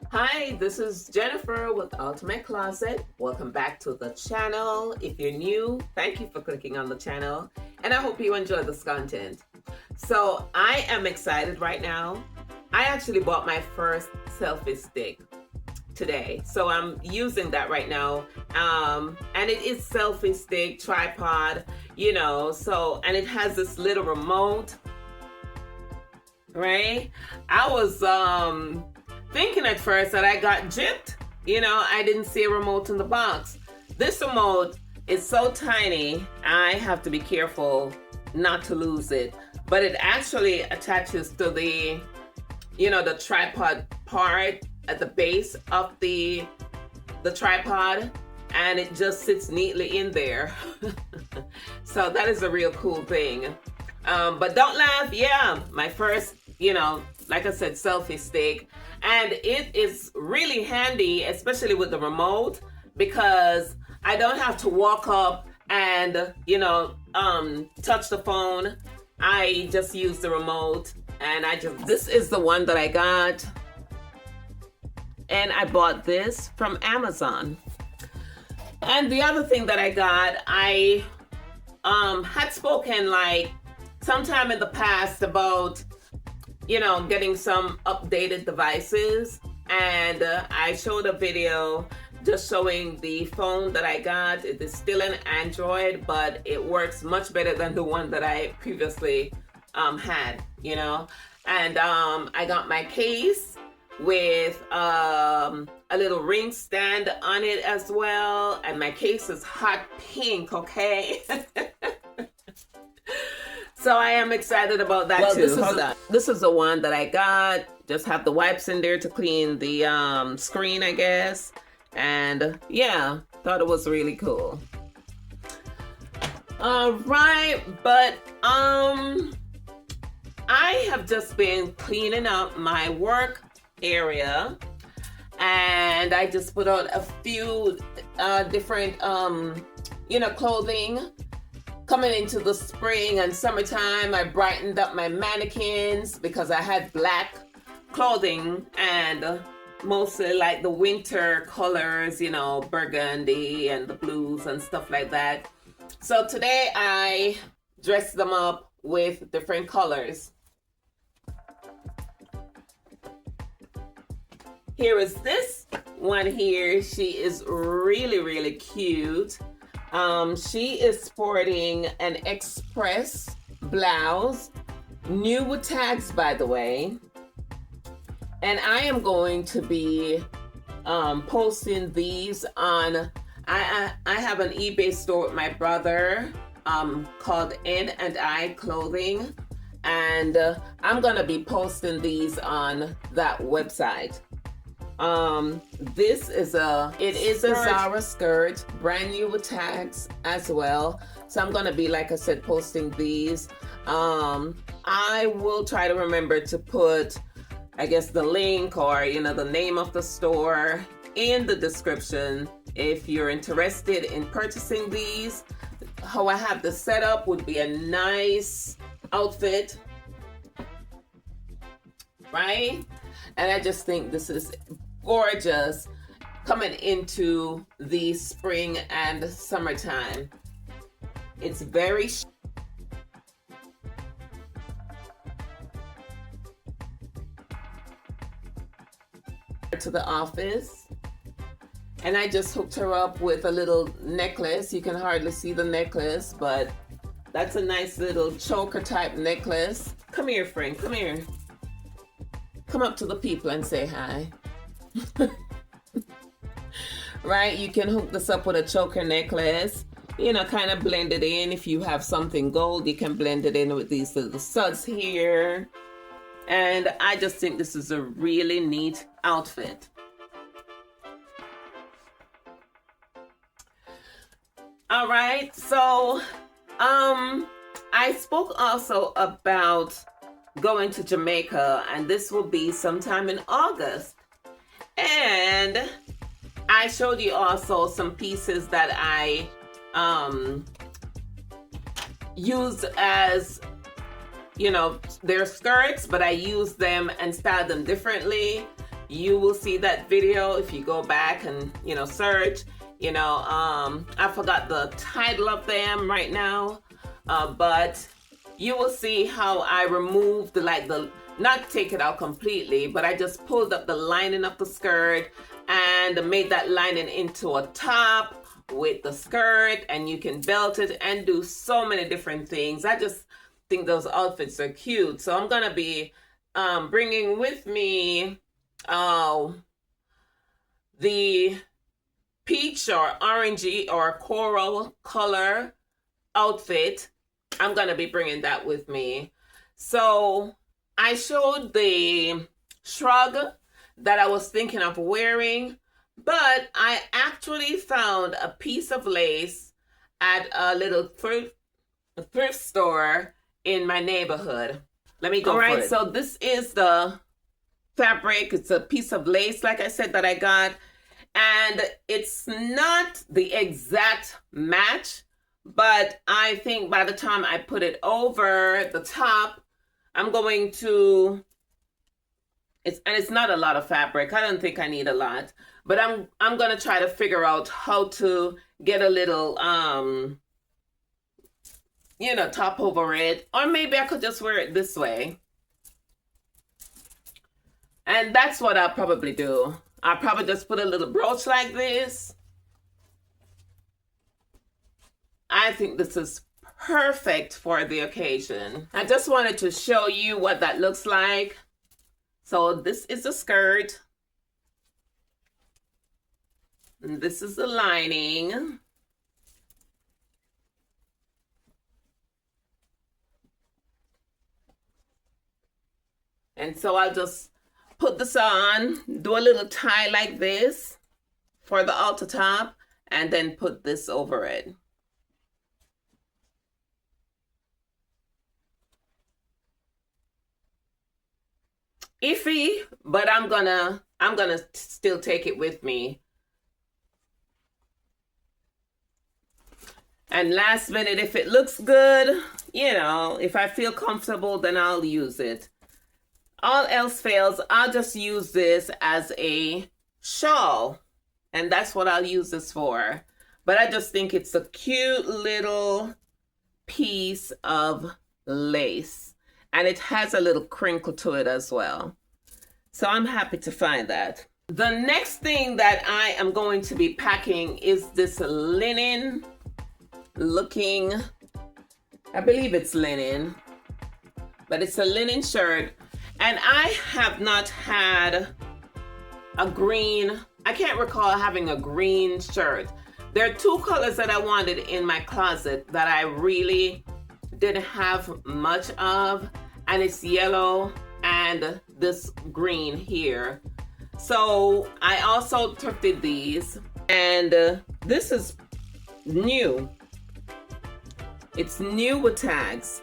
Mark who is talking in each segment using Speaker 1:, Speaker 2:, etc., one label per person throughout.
Speaker 1: Hi, this is Jennifer with Ultimate Closet. Welcome back to the channel. If you're new, thank you for clicking on the channel, and I hope you enjoy this content. So I am excited right now. I actually bought my first selfie stick today, so I'm using that right now. And it is selfie stick tripod, and it has this little remote, right? I was thinking at first that I got gypped. I didn't see a remote in the box. This remote is so tiny, I have to be careful not to lose it. But it actually attaches to the tripod part at the base of the tripod, and it just sits neatly in there. So that is a real cool thing. But don't laugh. Yeah, my first, like I said, selfie stick. And it is really handy, especially with the remote, because I don't have to walk up and, touch the phone. I just use the remote, and this is the one that I got. And I bought this from Amazon. And the other thing that I got, I had spoken like sometime in the past about getting some updated devices, and I showed a video just showing the phone that I got. It is still an Android, but it works much better than the one that I previously had, and I got my case with a little ring stand on it as well, and my case is hot pink, okay? So I am excited about that too. This is the one that I got. Just have the wipes in there to clean the screen, I guess. And yeah, thought it was really cool. All right, but I have just been cleaning up my work area, and I just put on a few different clothing. Coming into the spring and summertime, I brightened up my mannequins because I had black clothing and mostly like the winter colors, burgundy and the blues and stuff like that. So today I dressed them up with different colors. Here is this one here. She is really, really cute. She is sporting an express blouse, new with tags, by the way. And I am going to be posting these on. I have an eBay store with my brother called N&I Clothing, and I'm gonna be posting these on that website. This is a Zara skirt, brand new with tags as well. So I'm gonna be, like I said, posting these. I will try to remember to put, I guess, the link or the name of the store in the description if you're interested in purchasing these. How I have the setup would be a nice outfit, right? And I just think this is gorgeous coming into the spring and summertime. It's very to the office, and I just hooked her up with a little necklace. You can hardly see the necklace, but that's a nice little choker type necklace. Come here, friend, come here. Come up to the people and say hi. Right, you can hook this up with a choker necklace, kind of blend it in. If you have something gold, you can blend it in with these little studs here. And I just think this is a really neat outfit. All right, so I spoke also about going to Jamaica, and this will be sometime in August. And I showed you also some pieces that I used as, they're skirts, but I used them and styled them differently. you will see that video if you go back and, you know, search. You know, I forgot the title of them right now, but you will see how I removed not take it out completely, but I just pulled up the lining of the skirt and made that lining into a top with the skirt, and you can belt it and do so many different things. I just think those outfits are cute. So I'm gonna be bringing with me the peach or orangey or coral color outfit. I'm gonna be bringing that with me. So I showed the shrug that I was thinking of wearing, but I actually found a piece of lace at a little thrift store in my neighborhood. Let me go. All right, so this is the fabric. It's a piece of lace, like I said, that I got. And it's not the exact match, but I think by the time I put it over the top, I'm going to, it's not a lot of fabric. I don't think I need a lot, but I'm going to try to figure out how to get a little, you know, top over it. Or maybe I could just wear it this way. And that's what I'll probably do. I'll probably just put a little brooch like this. I think this is perfect for the occasion. I just wanted to show you what that looks like. So this is the skirt. And this is the lining. And so I'll just put this on, do a little tie like this for the outer top, and then put this over it. Iffy, but I'm gonna still take it with me. And last minute, if it looks good, you know, if I feel comfortable, then I'll use it. All else fails, I'll just use this as a shawl. And that's what I'll use this for. But I just think it's a cute little piece of lace. And it has a little crinkle to it as well. So I'm happy to find that. The next thing that I am going to be packing is this linen looking, I believe it's linen, but it's a linen shirt. And I have not had a green, I can't recall having a green shirt. There are two colors that I wanted in my closet that I really didn't have much of, and it's yellow and this green here. So I also thrifted these, and this is new. It's new with tags.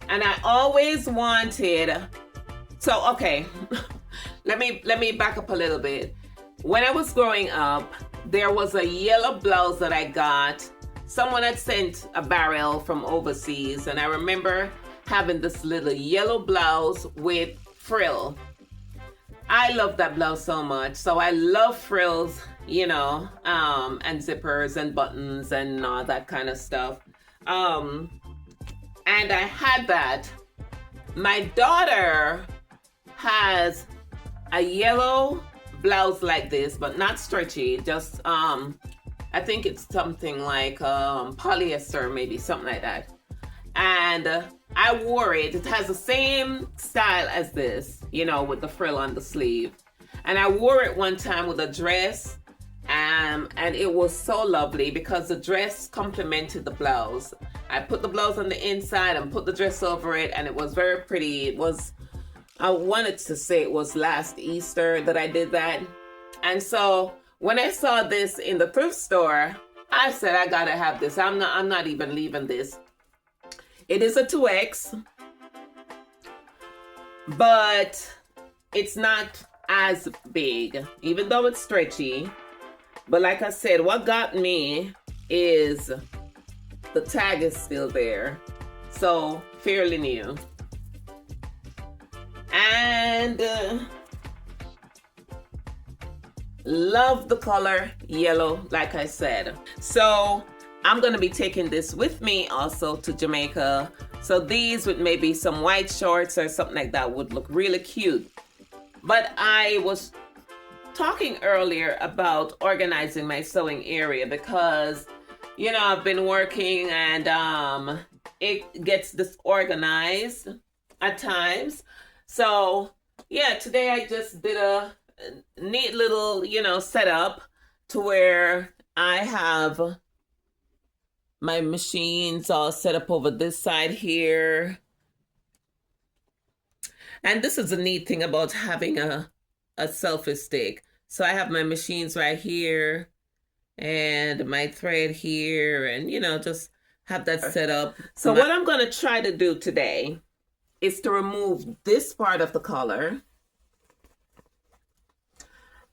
Speaker 1: And I always wanted, so okay, let me back up a little bit. When I was growing up, there was a yellow blouse that I got. Someone had sent a barrel from overseas, and I remember having this little yellow blouse with frill. I love that blouse so much. So I love frills, you know, and zippers and buttons and all that kind of stuff. And I had that. My daughter has a yellow blouse like this, but not stretchy, just I think it's something like polyester, maybe something like that. And I wore it. It has the same style as this, you know, with the frill on the sleeve. And I wore it one time with a dress, and it was so lovely because the dress complemented the blouse. I put the blouse on the inside and put the dress over it, and it was very pretty. It was, I wanted to say it was last Easter that I did that. And so when I saw this in the thrift store, I said, I gotta have this. I'm not even leaving this. It is a 2X, but it's not as big, even though it's stretchy. But like I said, what got me is the tag is still there. So fairly new. And love the color yellow, like I said. So I'm gonna be taking this with me also to Jamaica. So these with maybe some white shorts or something like that would look really cute. But I was talking earlier about organizing my sewing area because, you know, I've been working and it gets disorganized at times. So yeah, today I just did a neat little, you know, setup to where I have my machines all set up over this side here. And this is a neat thing about having a selfie stick. So I have my machines right here and my thread here, and, you know, just have that set up. So what I'm going to try to do today is to remove this part of the collar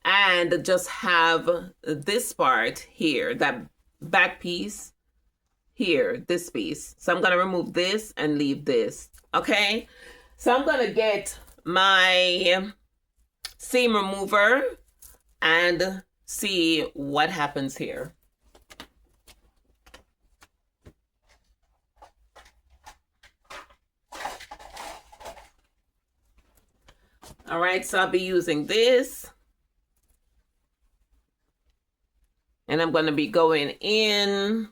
Speaker 1: and just have this part here, that back piece here, this piece. So I'm going to remove this and leave this. Okay. So I'm going to get my seam remover and see what happens here. All right, so I'll be using this. And I'm going to be going in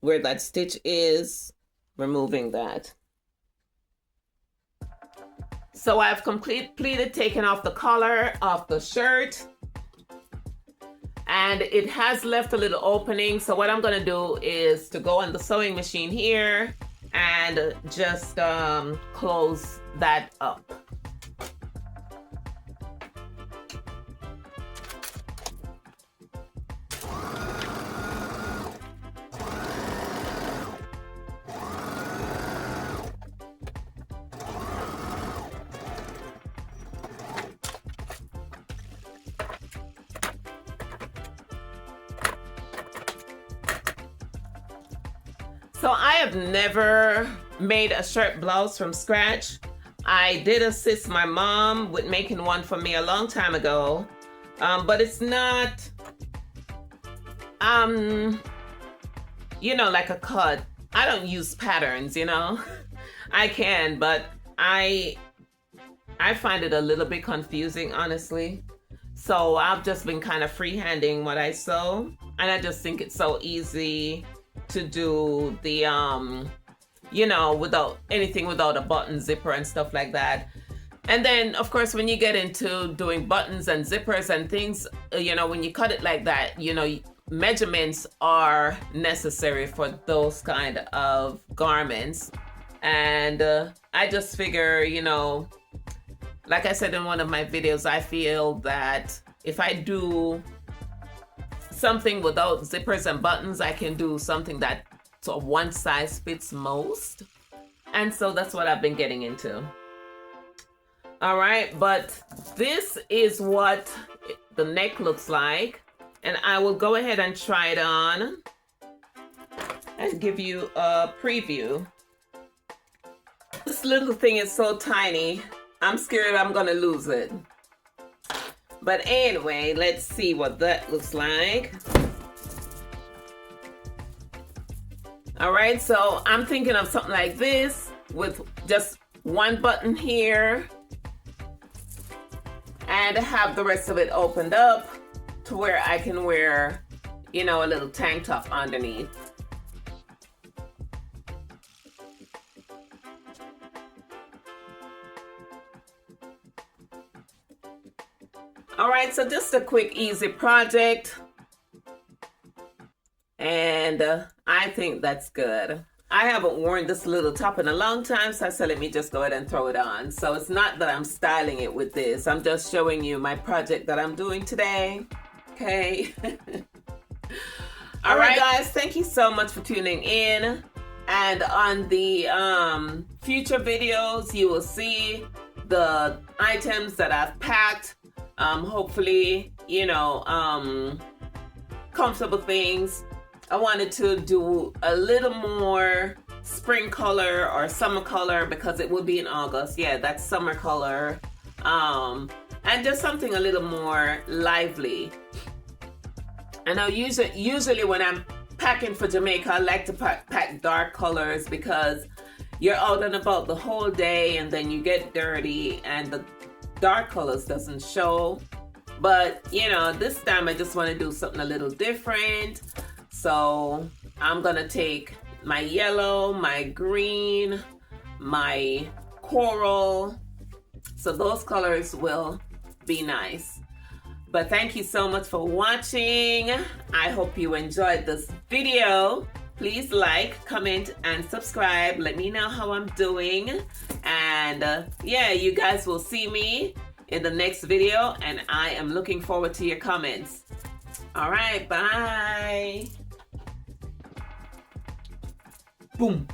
Speaker 1: where that stitch is, removing that. So I've completed taking off the collar off the shirt. And it has left a little opening. So what I'm going to do is to go on the sewing machine here and just close that up. So I have never made a shirt blouse from scratch. I did assist my mom with making one for me a long time ago, but it's not, you know, like a cut. I don't use patterns, you know. I can, but I find it a little bit confusing, honestly. So I've just been kind of freehanding what I sew, and I just think it's so easy to do the you know, without a button zipper and stuff like that. And then of course when you get into doing buttons and zippers and things, you know, when you cut it like that, you know, measurements are necessary for those kind of garments. And I just figure, you know, like I said in one of my videos, I feel that if I do something without zippers and buttons, I can do something that sort of one size fits most. And so that's what I've been getting into. All right, but this is what the neck looks like. And I will go ahead and try it on and give you a preview. This little thing is so tiny, I'm scared I'm gonna lose it. But anyway, let's see what that looks like. All right, so I'm thinking of something like this with just one button here and have the rest of it opened up to where I can wear, you know, a little tank top underneath. All right, so just a quick, easy project. And I think that's good. I haven't worn this little top in a long time, so I said, let me just go ahead and throw it on. So it's not that I'm styling it with this. I'm just showing you my project that I'm doing today. Okay. All right, guys, thank you so much for tuning in. And on the future videos, you will see the items that I've packed. Hopefully, you know, comfortable things. I wanted to do a little more spring color or summer color because it will be in August. Yeah, that's summer color. and just something a little more lively. And now usually when I'm packing for Jamaica, I like to pack dark colors because you're out and about the whole day and then you get dirty and the dark colors doesn't show. But you know, this time I just want to do something a little different. So I'm gonna take my yellow, my green, my coral. So those colors will be nice. But thank you so much for watching. I hope you enjoyed this video. Please like, comment, and subscribe. Let me know how I'm doing. And yeah, you guys will see me in the next video, and I am looking forward to your comments. All right, bye. Boom.